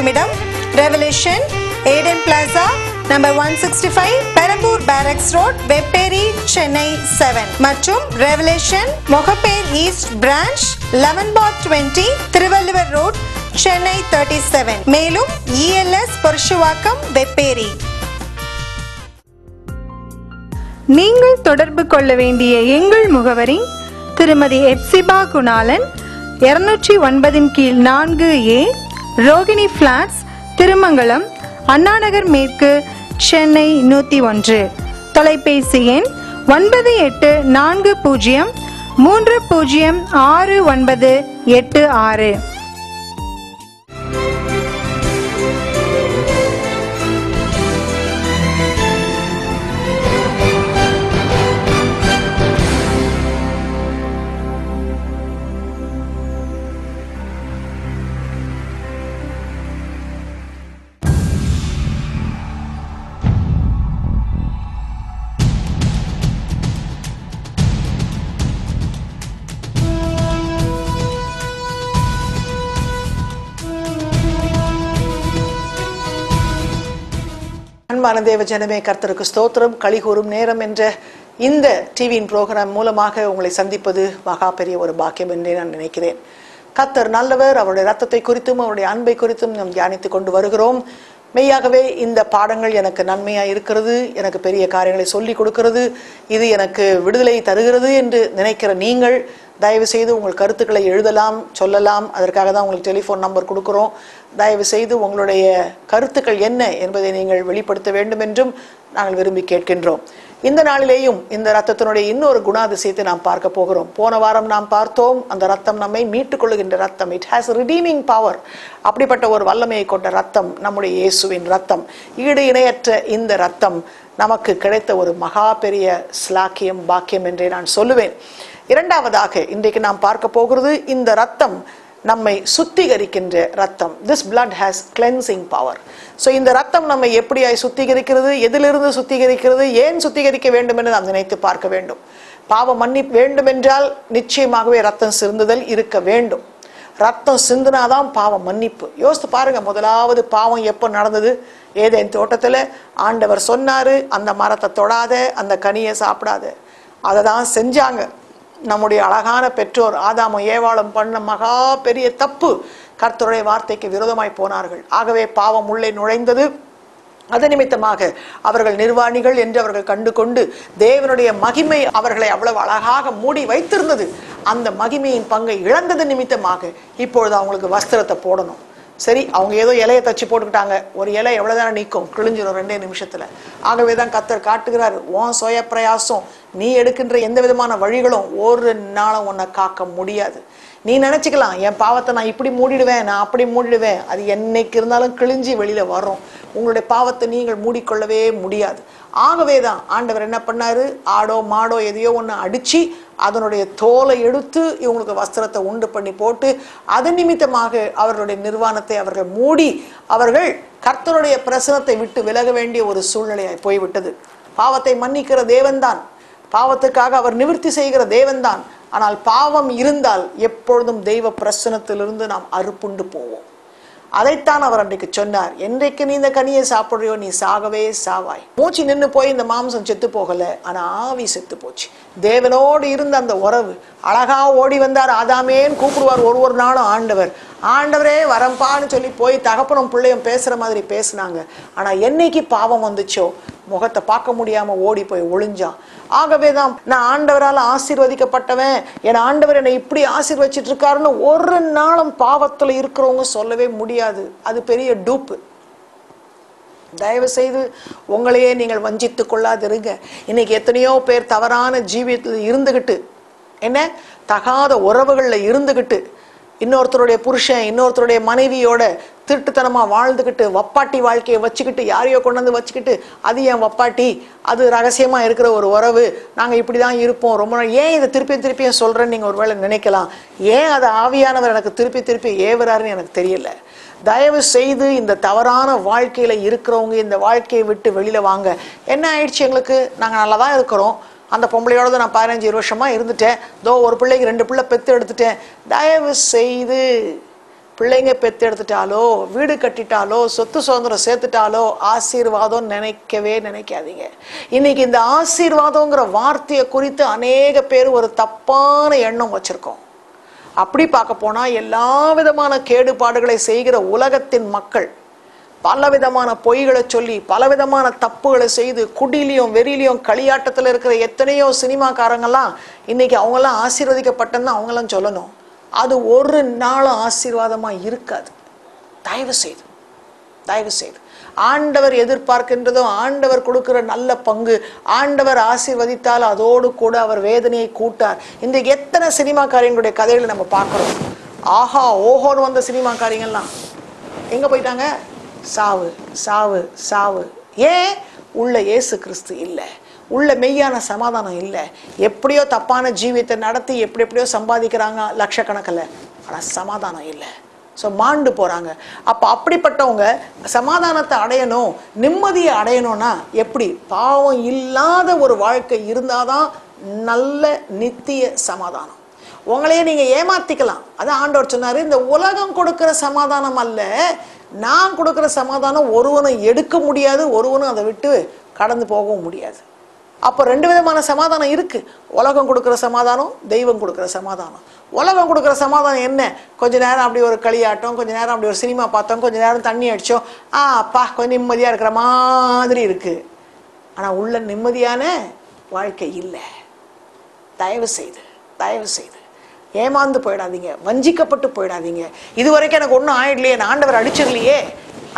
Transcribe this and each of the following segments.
இருக்குமிடம் Revelation Eden plaza number 165 Perambur barracks road, Vepery, Chennai 7 மற்றும் Revelation Mogappair east branch 11/20 Thiruvalluvar road, Chennai 37. மேலும் ELS பொருஷுவாக்கம், Vepery. நீங்கள் தொடர்பு கொள்ள வேண்டிய எங்கள் முகவரி திருமதி எப்சிபா குணாலன், 209/4A, ரோகிணி பிளாட்ஸ், திருமங்கலம், அண்ணாநகர் மேற்கு, சென்னை 101. தொலைபேசி எண் 9840306986. அன்பான தேவ ஜனமே, கர்த்தருக்கு ஸ்தோத்திரம். களிகூறும் நேரம் என்ற இந்த டிவியின் புரோகிராம் மூலமாக உங்களை சந்திப்பது மகா பெரிய ஒரு பாக்கியம் என்றே நான் நினைக்கிறேன். கர்த்தர் நல்லவர். அவருடைய ரத்தத்தை குறித்தும் அவருடைய அன்பை குறித்தும் நாம் தியானித்துக் கொண்டு வருகிறோம். மெய்யாகவே இந்த பாடங்கள் எனக்கு நன்மையாக இருக்கிறது, எனக்கு பெரிய காரியங்களை சொல்லி கொடுக்கிறது, இது எனக்கு விடுதலை தருகிறது என்று நினைக்கிற நீங்கள் தயவு செய்து உங்கள் கருத்துக்களை எழுதலாம், சொல்லலாம். அதற்காக தான் உங்களுக்கு டெலிஃபோன் நம்பர் கொடுக்குறோம். தயவு செய்து உங்களுடைய கருத்துக்கள் என்ன என்பதை நீங்கள் வெளிப்படுத்த வேண்டும் என்றும் நாங்கள் விரும்பி கேட்கின்றோம். இந்த நாளிலேயும் இந்த ரத்தத்தினுடைய இன்னொரு குணாதிசயத்தை நாம் பார்க்க போகிறோம். போன வாரம் நாம் பார்த்தோம், அந்த ரத்தம் நம்மை மீட்டுக் கொள்ளுகின்ற ரத்தம். It has redeeming power. அப்படிப்பட்ட ஒரு வல்லமையை கொண்ட ரத்தம் நம்முடைய இயேசுவின் ரத்தம். ஈடு இணையற்ற இந்த ரத்தம் நமக்கு கிடைத்த ஒரு மகா பெரிய ஸ்லாக்கியம், பாக்கியம் என்றே நான் சொல்லுவேன். இரண்டாவதாக இன்றைக்கு நாம் பார்க்க போகிறது, இந்த ரத்தம் நம்மை சுத்திகரிக்கின்ற ரத்தம். This blood has cleansing power. So இந்த ரத்தம் நம்மை எப்படியாய் சுத்திகரிக்கிறது, எதிலிருந்து சுத்திகரிக்கிறது, ஏன் சுத்திகரிக்க வேண்டும் என்று நாம் நினைத்து பார்க்க வேண்டும். பாவம் மன்னிப்பு வேண்டும் என்றால் நிச்சயமாகவே ரத்தம் சிந்துதல் இருக்க வேண்டும். ரத்தம் சிந்துனாதான் பாவம் மன்னிப்பு. யோசித்து பாருங்க, முதலாவது பாவம் எப்போ நடந்தது? ஏதேன் தோட்டத்தில் ஆண்டவர் சொன்னாரு, அந்த மரத்தை தொடாத, அந்த கனியை சாப்பிடாத. அதை தான் செஞ்சாங்க. நம்முடைய அழகான பெற்றோர் ஆதாமும் ஏவாளும் பண்ண மகா பெரிய தப்பு. கர்த்தருடைய வார்த்தைக்கு விரோதமாய் போனார்கள். ஆகவே பாவம் உள்ளே நுழைந்தது. அது நிமித்தமாக அவர்கள் நிர்வாணிகள் என்று அவர்கள் கண்டு கொண்டு தேவனுடைய மகிமை அவர்களை அவ்வளவு அழகாக மூடி வைத்திருந்தது. அந்த மகிமையின் பங்கை இழந்தது நிமித்தமாக இப்பொழுது அவங்களுக்கு வஸ்திரத்தை போடணும். சரி, அவங்க ஏதோ இலையை தச்சு போட்டுக்கிட்டாங்க. ஒரு இலை எவ்வளவுதானே நீக்கும், கிழிஞ்சிடும் 2 நிமிஷத்துல. ஆகவே தான் கர்த்தர் காட்டுகிறார், உன் சுய பிரயாசம், நீ எடுக்கின்ற எந்த விதமான வழிகளும் ஒரு நாளும் உன்னை காக்க முடியாது. நீ நினைச்சுக்கலாம், என் பாவத்தை நான் இப்படி மூடிடுவேன், நான் அப்படி மூடிடுவேன். அது என்னைக்கு இருந்தாலும் கிழிஞ்சி வெளியில வரும். உங்களுடைய பாவத்தை நீங்கள் மூடிக்கொள்ளவே முடியாது. ஆகவே தான் ஆண்டவர் என்ன பண்ணாரு, ஆடோ மாடோ எதையோ ஒன்று அடிச்சு அதனுடைய தோலை எடுத்து இவங்களுக்கு வஸ்திரத்தை உண்டு பண்ணி போட்டு அது நிமித்தமாக அவர்களுடைய நிர்வாணத்தை அவர்கள் மூடி அவர்கள் கர்த்தருடைய பிரசனத்தை விட்டு விலக வேண்டிய ஒரு சூழ்நிலையாய் போய்விட்டது. பாவத்தை மன்னிக்கிற தேவன்தான், பாவத்துக்காக அவர் நிவர்த்தி செய்கிற தேவன்தான். ஆனால் பாவம் இருந்தால் எப்பொழுதும் தெய்வ பிரசனத்திலிருந்து நாம் அறுப்புண்டு போவோம். அதைத்தான் அவர் அன்றைக்கு சொன்னார், என்றைக்கு நீ இந்த கனியை சாப்பிடுறியோ நீ சாகவே சாவாய். மூச்சு நின்று போய் இந்த மாம்சம் செத்து போகல, ஆனா ஆவி செத்து போச்சு. தேவனோடு இருந்த அந்த உறவு அழகா ஓடி வந்தார். ஆதாமேன்னு கூப்பிடுவார் ஒரு நாளும் ஆண்டவர். ஆண்டவரே வரம்பான்னு சொல்லி போய் தகப்பனும் பிள்ளையும் பேசுற மாதிரி பேசினாங்க. ஆனா என்னைக்கு பாவம் வந்துச்சோ முகத்தை பார்க்க முடியாம ஓடி போய் ஒளிஞ்சான். ஆகவேதான் நான் ஆண்டவரால் ஆசீர்வதிக்கப்பட்டவன், என் ஆண்டவர் என்னை இப்படி ஆசீர்வச்சிட்டு இருக்காருன்னு ஒரு நாளும் பாவத்துல இருக்கிறவங்க சொல்லவே முடியாது. அது பெரிய டூப்பு. தயவு செய்து உங்களையே நீங்கள் வஞ்சித்துக் கொள்ளாதிருங்க. இன்னைக்கு எத்தனையோ பேர் தவறான ஜீவியத்தில் இருந்துகிட்டு, என்ன தகாத உறவுகள்ல இருந்துகிட்டு, இன்னொருத்தருடைய புருஷன் இன்னொருத்தருடைய மனைவியோட திருட்டுத்தனமா வாழ்ந்துக்கிட்டு வப்பாட்டி வாழ்க்கையை வச்சுக்கிட்டு யாரையோ கொண்டு வந்து வச்சுக்கிட்டு, அது என் வப்பாட்டி, அது ரகசியமா இருக்கிற ஒரு உறவு, நாங்க இப்படிதான் இருப்போம் ரொம்ப நாள். ஏன் இதை திருப்பியும் சொல்றேன்னு நீங்க ஒருவேளை நினைக்கலாம். ஏன் அதை ஆவியானவர் எனக்கு திருப்பி ஏவுறாருன்னு எனக்கு தெரியல. தயவு செய்து இந்த தவறான வாழ்க்கையில இருக்கிறவங்க இந்த வாழ்க்கையை விட்டு வெளியில வாங்க. என்ன ஆயிடுச்சு, எங்களுக்கு நாங்க நல்லாதான் இருக்கிறோம், அந்த பொம்பளையோட நான் 15-20 வருஷமா இருந்துட்டேன், ஒரு பிள்ளைக்கு 2 பிள்ளை பெற்று எடுத்துட்டேன். தயவு செய்து பிள்ளைங்க பெத்தெடுத்துட்டாலோ, வீடு கட்டிட்டாலோ, சொத்து சுதந்திரம் சேர்த்துட்டாலோ ஆசீர்வாதம் நினைக்கவே நினைக்காதீங்க. இன்னைக்கு இந்த ஆசீர்வாதங்கிற வார்த்தையை குறித்து அநேக பேர் ஒரு தப்பான எண்ணம் வச்சிருக்கோம். அப்படி பார்க்க போனா எல்லா விதமான கேடுபாடுகளை செய்கிற உலகத்தின் மக்கள் பலவிதமான பொய்களை சொல்லி பலவிதமான தப்புகளை செய்து குடியிலையும் வெறியிலையும் களியாட்டத்தில் இருக்கிற எத்தனையோ சினிமாக்காரங்கெல்லாம் இன்னைக்கு அவங்கெல்லாம் ஆசீர்வதிக்கப்பட்டன்னு அவங்களாம் சொல்லணும். அது ஒரு நாளும் ஆசீர்வாதமா இருக்காது. தயவு செய்து தயவு செய்து ஆண்டவர் எதிர்பார்க்கின்றதும் ஆண்டவர் கொடுக்கிற நல்ல பங்கு, ஆண்டவர் ஆசீர்வதித்தால் அதோடு கூட அவர் வேதனையை கூட்டார். இந்த எத்தனை சினிமாக்காரங்களுடைய கதைகளை நம்ம பார்க்கிறோம். ஆஹா ஓஹோன்னு வந்த சினிமாக்காரங்கெல்லாம் எங்க போயிட்டாங்க? சாவு சாவு சாவு. ஏன்? உள்ள இயேசு கிறிஸ்து இல்லை, உள்ள மெய்யான சமாதானம் இல்லை. எப்படியோ தப்பான ஜீவியத்தை நடத்தி எப்படியோ சம்பாதிக்கிறாங்க லட்சக்கணக்கில், ஆனால் சமாதானம் இல்லை. ஸோ மாண்டு போறாங்க. அப்போ அப்படிப்பட்டவங்க சமாதானத்தை அடையணும், நிம்மதியை அடையணும்னா எப்படி? பாவம் இல்லாத ஒரு வாழ்க்கை இருந்தாதான் நல்ல நித்திய சமாதானம். உங்களையே நீங்க ஏமாத்திக்கலாம். அதான் ஆண்டவர் சொன்னாரு, இந்த உலகம் கொடுக்கிற சமாதானம் அல்ல, நான் கொடுக்கிற சமாதானம் ஒருவனும் எடுக்க முடியாது, ஒருவனும் அதை விட்டு கடந்து போகவும் முடியாது. அப்போ ரெண்டு விதமான சமாதானம் இருக்கு. உலகம் கொடுக்குற சமாதானம், தெய்வம் கொடுக்குற சமாதானம். உலகம் கொடுக்குற சமாதானம் என்ன? கொஞ்ச நேரம் அப்படி ஒரு களியாட்டம், கொஞ்ச நேரம் அப்படி ஒரு சினிமா பார்த்தோம், கொஞ்ச நேரம் தண்ணி அடித்தோம், அப்பா கொஞ்சம் நிம்மதியாக இருக்கிற மாதிரி இருக்கு. ஆனால் உள்ள நிம்மதியான வாழ்க்கை இல்லை. தயவு செய்து தயவு செய்து ஏமாந்து போயிடாதீங்க, வஞ்சிக்கப்பட்டு போயிடாதீங்க. இதுவரைக்கும் எனக்கு ஒன்றும் ஆயிடலையே, நான் ஆண்டவர் அடிச்சிடலையே.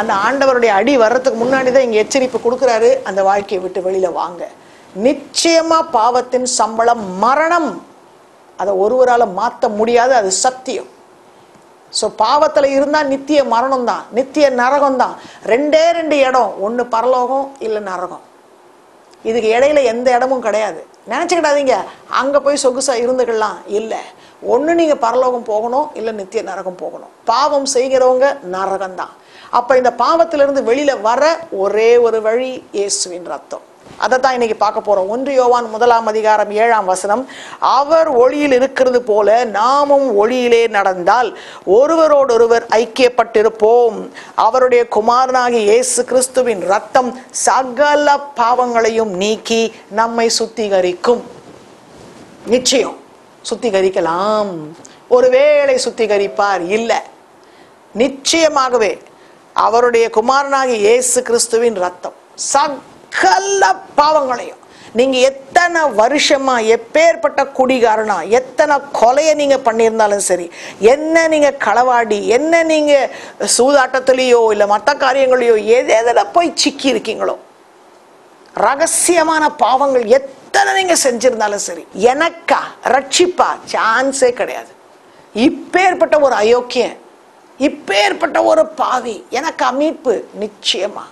அந்த ஆண்டவருடைய அடி வர்றதுக்கு முன்னாடி தான் இங்கே எச்சரிப்பு கொடுக்குறாரு, அந்த வாழ்க்கையை விட்டு வெளியில வாங்க. நிச்சயமா பாவத்தின் சம்பளம் மரணம். அதை ஒருவரால் மாற்ற முடியாது, அது சத்தியம். ஸோ பாவத்தில் இருந்தால் நித்திய மரணம் தான், நித்திய நரகம் தான். ரெண்டே ரெண்டு இடம், ஒன்று பரலோகம் இல்லை நரகம். இதுக்கு இடையில எந்த இடமும் கிடையாது. நினச்சிக்கிடாதீங்க அங்கே போய் சொகுசா இருந்துக்கலாம். இல்லை, ஒன்று நீங்கள் பரலோகம் போகணும், இல்லை நித்திய நரகம் போகணும். பாவம் செய்கிறவங்க நரகம்தான். அப்போ இந்த பாவத்திலிருந்து வெளியில வர ஒரே ஒரு வழி இயேசுவின் ரத்தம். அதை தான் இன்னைக்கு பார்க்க போறோம். 1 யோவான் 1:7 அவர் ஒளியில் இருக்கிறது போல நாமும் ஒளியிலே நடந்தால் ஒருவரோடொருவர் ஐக்கியப்பட்டிருப்போம். அவருடைய குமாரனாகிய இயேசு கிறிஸ்துவின் ரத்தம் சகல பாவங்களையும் நீக்கி நம்மை சுத்திகரிக்கும். நிச்சயம் சுத்திகரிக்கலாம். ஒருவேளை சுத்திகரிப்பார் இல்லை, நிச்சயமாகவே அவருடைய குமாரனாகிய இயேசு கிறிஸ்துவின் ரத்தம் சகல பாவங்களையும், நீங்க எத்தனை வருஷமா எப்பேற்பட்ட குடிகாரனா, எத்தனை கொலையை நீங்க பண்ணியிருந்தாலும் சரி, என்ன நீங்க களவாடி, என்ன நீங்க சூதாட்டத்திலேயோ இல்ல மற்ற காரியங்களையோ எதில் போய் சிக்கி இருக்கீங்களோ, ரகசியமான பாவங்கள் எத்தனை நீங்க செஞ்சிருந்தாலும் சரி, எனக்கா ரட்சிப்பா சான்ஸே கிடையாது. இப்பேற்பட்ட ஒரு அயோக்கியன், இப்பேற்பட்ட ஒரு பாவி எனக்கு மீட்பு நிச்சயமா.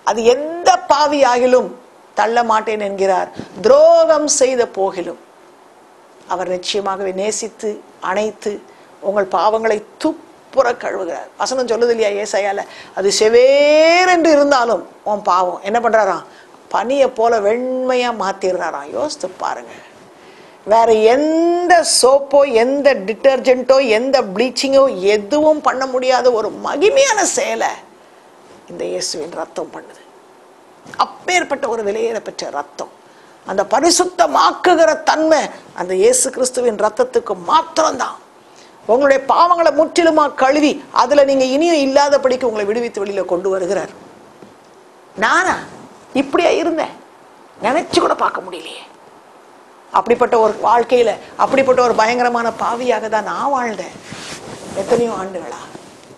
அது எந்த பாவி ஆகிலும் தள்ள மாட்டேன் என்கிறார். துரோகம் செய்த போகிலும் அவர் நிச்சயமாகவே நேசித்து அணைத்து உங்கள் பாவங்களை துப்புற கழுவுகிறார். வசனம் சொல்லுது இல்லையா ஏசாயால, அது செவேரென்று இருந்தாலும் உன் பாவம் என்ன பண்றாராம், பனியை போல வெண்மையா மாத்திடுறாராம். யோசித்து பாருங்க. வேற எந்த சோப்போ எந்த டிட்டர்ஜென்ட்டோ எந்த ப்ளீச்சிங்கோ எதுவும் பண்ண முடியாத ஒரு மகிமையான செயலை இந்த இயேசுவின் ரத்தம் பண்ணுது. அப்பேற்பட்ட ஒரு விலையேற பெற்ற ரத்தம், அந்த பரிசுத்தமாக்குகிற தன்மை அந்த இயேசு கிறிஸ்துவின் ரத்தத்துக்கு மாத்திரம்தான். உங்களுடைய பாவங்களை முற்றிலுமா கழுவி அதுல நீங்க இனியும் இல்லாதபடிக்கு உங்களை விடுவித்து வெளியில கொண்டு வருகிறார். நானா இப்படியா இருந்தேன், நினைச்சு கூட பார்க்க முடியலையே. அப்படிப்பட்ட ஒரு வாழ்க்கையில அப்படிப்பட்ட ஒரு பயங்கரமான பாவியாக தான் நான் வாழ்ந்தேன் எத்தனையோ ஆண்டுகளா.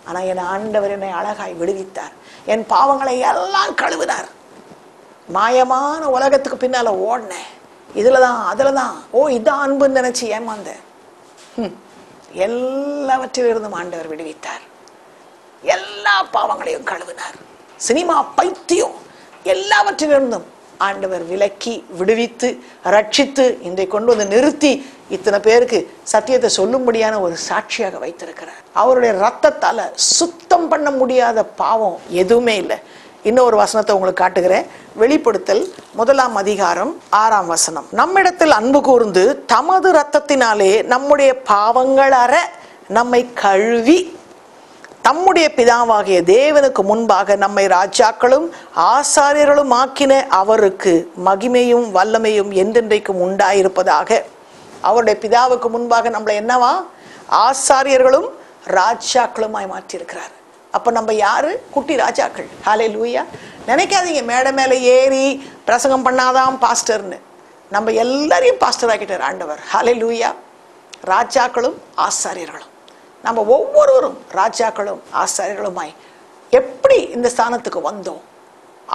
ஆனா என் ஆண்டவர் என்னை அழகாய் விடுவித்தார், என் பாவங்களை எல்லாம் கழுவினார். மாயமான உலகத்துக்கு பின்னால ஓடினேன், இதுலதான் அதுலதான், இதான் அன்புன்னு நினைச்சு ஏமாந்தேன். எல்லாவற்றிலிருந்தும் ஆண்டவர் விடுவித்தார், எல்லா பாவங்களையும் கழுவினார். சினிமா பைத்தியம் எல்லாவற்றிலிருந்தும் ஆண்டவர் விலக்கி விடுவித்து ரட்சித்து இதை கொண்டு வந்து நிறுத்தி இத்தனை பேருக்கு சத்தியத்தை சொல்லும்படியான ஒரு சாட்சியாக வைத்திருக்கிறார். அவருடைய ரத்தத்தால சுத்தம் பண்ண முடியாத பாவம் எதுவுமே இல்லை. இன்னொரு வசனத்தை உங்களுக்கு காட்டுகிறேன். வெளிப்படுத்தல் 1:6 நம்மிடத்தில் அன்பு கூர்ந்து தமது ரத்தத்தினாலே நம்முடைய பாவங்கள் அற நம்மை கழுவி தம்முடைய பிதாவாகிய தேவனுக்கு முன்பாக நம்மை ராஜாக்களும் ஆசாரியர்களும் ஆக்கின அவருக்கு மகிமையும் வல்லமையும் என்றென்றைக்கும் உண்டாயிருப்பதாக. அவருடைய பிதாவுக்கு முன்பாக நம்மளை என்னவா? ஆசாரியர்களும் ராஜாக்களுமாய் மாற்றியிருக்கிறார். அப்ப நம்ம யாரு? குட்டி ராஜாக்கள். ஹல்லேலூயா. நினைக்காதீங்க மேடை மேல ஏறி பிரசங்கம் பண்ணாதான் பாஸ்டர்னு. நம்ம எல்லாரையும் பாஸ்டர் ஆக்கிட்டார் ஆண்டவர். ஹல்லேலூயா. ராஜாக்களும் ஆசாரியர்களும், நம்ம ஒவ்வொருவரும் ராஜாக்களும் ஆசாரியர்களுமாய் எப்படி இந்த ஸ்தானத்துக்கு வந்தோம்?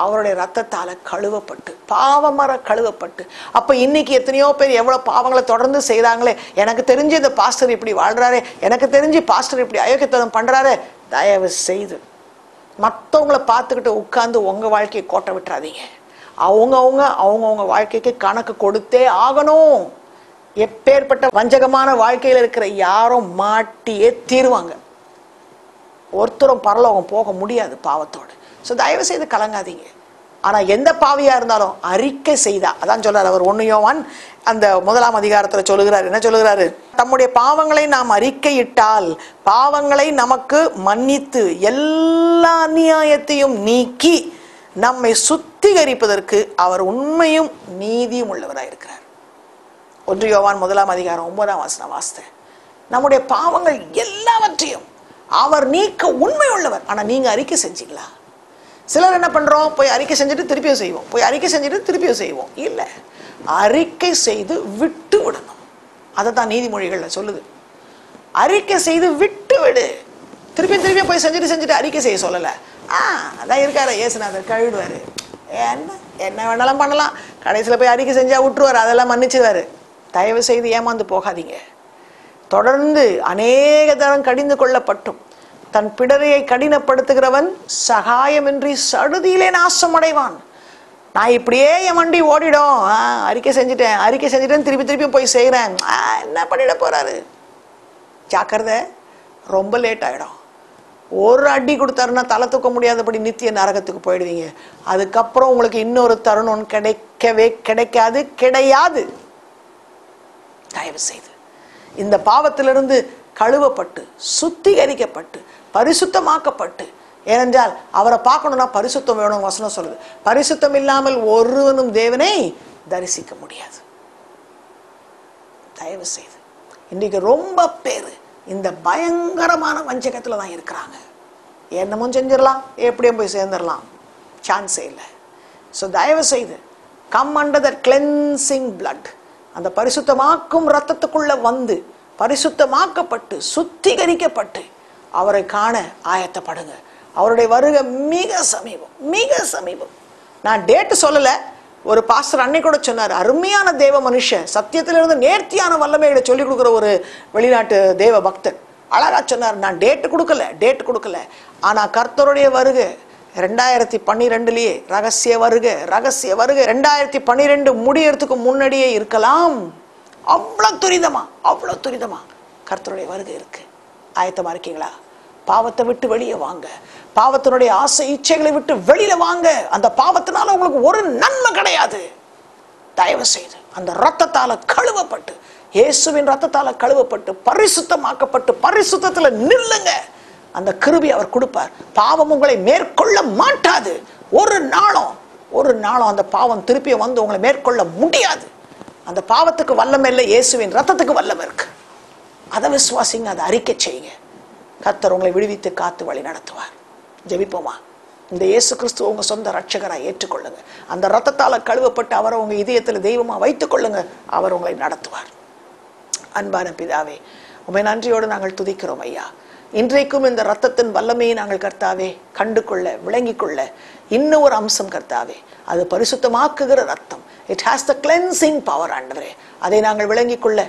அவருடைய ரத்தத்தால கழுவப்பட்டு, பாவமர கழுவப்பட்டு. அப்ப இன்னைக்கு எத்தனையோ பேர் எவ்வளவு பாவங்களை தொடர்ந்து செய்யறாங்களே. எனக்கு தெரிஞ்சு இந்த பாஸ்டர் இப்படி வாழ்றாரு, எனக்கு தெரிஞ்சு பாஸ்டர் இப்படி அயோக்கியத்தனம் பண்றாரு. தயவு செய்து மற்றவங்களை பார்த்துக்கிட்டு உட்கார்ந்து உங்க வாழ்க்கையை கோட்டை விட்டுறாதீங்க. அவங்கவுங்க வாழ்க்கைக்கு கணக்கு கொடுத்தே ஆகணும். எப்பேற்பட்ட வஞ்சகமான வாழ்க்கையில் இருக்கிற யாரும் மாட்டியே தீருவாங்க. ஒருத்தரும் பரலோகம் போக முடியாது பாவத்தோடு. ஸோ தயவு செய்து கலங்காதீங்க. ஆனா எந்த பாவியா இருந்தாலும் அறிக்கை செய்தா, அதான் சொல்றாரு அவர் 1 யோவான் அந்த 1ஆம் அதிகாரத்துல சொல்லுகிறார். என்ன சொல்லுகிறாரு? தம்முடைய பாவங்களை நாம் அறிக்கையிட்டால் பாவங்களை நமக்கு மன்னித்து எல்லா அநியாயத்தையும் நீக்கி நம்மை சுத்திகரிப்பதற்கு அவர் உண்மையும் நீதியும் உள்ளவராயிருக்கிறார். 1 யோவான் 1ஆம் அதிகாரம் 9ஆம் வசனம் வாசித்தேன். நம்முடைய பாவங்கள் எல்லாவற்றையும் அவர் நீக்க உண்மை உள்ளவர். ஆனா நீங்க அறிக்கை செஞ்சீங்களா? சிலர் என்ன பண்றோம்? போய் அறிக்கை செஞ்சுட்டு திருப்பியும் செய்வோம், போய் அறிக்கை செஞ்சுட்டு திருப்பியும் செய்வோம். இல்ல, அறிக்கை செய்து விட்டு விடணும். அதை தான் நீதிமொழிகள்ல சொல்லுது. அறிக்கை செய்து விட்டு விடு. திருப்பியும் போய் செஞ்சுட்டு அறிக்கை செய்ய சொல்லல. அதான் இருக்காரு இயேசுநாதர், கழுவிடுவாரு. என்ன வேணாலும் பண்ணலாம், கடைசியில போய் அறிக்கை செஞ்சா விட்டுருவாரு, அதெல்லாம் மன்னிச்சுவாரு. தயவு செய்து ஏமாந்து போகாதீங்க. தொடர்ந்து அநேக தரம் கடிந்து கொள்ளப்பட்டும் தன் பிடரையை கடினப்படுத்துகிறவன் சகாயமின்றி சடுதியிலே நாசம் அடைவான். நான் இப்படியே என் வண்டி ஓடிடும், அறிக்கை செஞ்சுட்டேன் திருப்பி போய் செய்யறேன், என்ன பண்ணிட போறாரு? ஜாக்கிரதை, ரொம்ப லேட் ஆயிடும். ஒரு அடி கொடுத்தாருன்னா தலை தூக்க முடியாதபடி நித்திய நரகத்துக்கு போயிடுவீங்க. அதுக்கப்புறம் உங்களுக்கு இன்னொரு தருணம் கிடையாது. தயவு செய்து இந்த பாவத்திலிருந்து கழுவப்பட்டு சுத்திகரிக்கப்பட்டு பரிசுத்தமாக்கப்பட்டு, ஏனென்றால் அவரை பார்க்கணும்னா பரிசுத்தம் வேணும். வசனம் சொல்லுது, பரிசுத்தம் இல்லாமல் ஒருவனும் தேவனை தரிசிக்க முடியாது. தயவு செய்து இன்னைக்கு ரொம்ப பேரு இந்த பயங்கரமான வஞ்சகத்துல தான் இருக்கிறாங்க. என்னமும் செஞ்சிடலாம், எப்படியும் போய் சேர்ந்துடலாம், சான்ஸே இல்லை. ஸோ தயவு செய்து come under the cleansing blood, அந்த பரிசுத்தமாக்கும் ரத்தத்துக்குள்ள வந்து பரிசுத்தமாக்கப்பட்டு சுத்திகரிக்கப்பட்டு அவரை காண ஆயத்தப்படுங்க. அவருடைய வருகை மிக சமீபம். நான் டேட்டு சொல்லல, ஒரு பாஸ்டர் அன்னைக்கூட சொன்னார், அருமையான தேவ மனுஷன், சத்தியத்திலிருந்து நேர்த்தியான வல்லமைகளை சொல்லிக் கொடுக்குற ஒரு வெளிநாட்டு தேவ பக்தர் அழகா சொன்னார். நான் டேட்டு கொடுக்கல, ஆனா கர்த்தருடைய வருகை 2012 ரகசிய வருகை 2012 முடியறதுக்கு முன்னாடியே இருக்கலாம். அவ்வளவு துரிதமா கர்த்தருடைய வருகை இருக்கு. ஆயத்தமா இருக்கீங்களா? பாவத்தை விட்டு வெளியே வாங்க, பாவத்தினுடைய ஆசை இச்சைகளை விட்டு வெளியில வாங்க. அந்த பாவத்தினால உங்களுக்கு ஒரு நன்மை கிடையாது. தயவு செய்து அந்த ரத்தத்தால கழுவப்பட்டு, இயேசுவின் ரத்தத்தால கழுவப்பட்டு பரிசுத்தமாக்கப்பட்டு பரிசுத்தத்துல நில்லுங்க. அந்த கிருபை அவர் கொடுப்பார். பாவம் உங்களை மேற்கொள்ள மாட்டாது. ஒரு நாளும் அந்த பாவம் திருப்பி வந்து உங்களை மேற்கொள்ள முடியாது. அந்த பாவத்துக்கு வல்லமை இல்லை, இயேசுவின் ரத்தத்துக்கு வல்லமை இருக்கு. அதை விசுவாசிங்க, அதை அறிக்கை செய்யுங்க. கர்த்தர் உங்களை விடுவித்து காத்து வழி நடத்துவார். ஜெபிப்போமா? இந்த இயேசு கிறிஸ்துவ உங்க சொந்த ரட்சகராய் ஏற்றுக்கொள்ளுங்க. அந்த ரத்தத்தால கழுவப்பட்டு அவரை உங்க இதயத்துல தெய்வமா வைத்துக் கொள்ளுங்க. அவர் உங்களை நடத்துவார். அன்பான பிதாவே, உம்மை நன்றியோடு நாங்கள் துதிக்கிறோம் ஐயா. இன்றைக்கும் இந்த ரத்தத்தின் வல்லமையை நாங்கள் கர்த்தாவே கண்டு கொள்ள, விளங்கிக் கொள்ள இன்னும் ஒரு அம்சம் கர்த்தாவே, அது பரிசுத்தமாக்குகிற ரத்தம். It has the cleansing power ஆண்டவரே. அதை நாங்கள் விளங்கிக் கொள்ள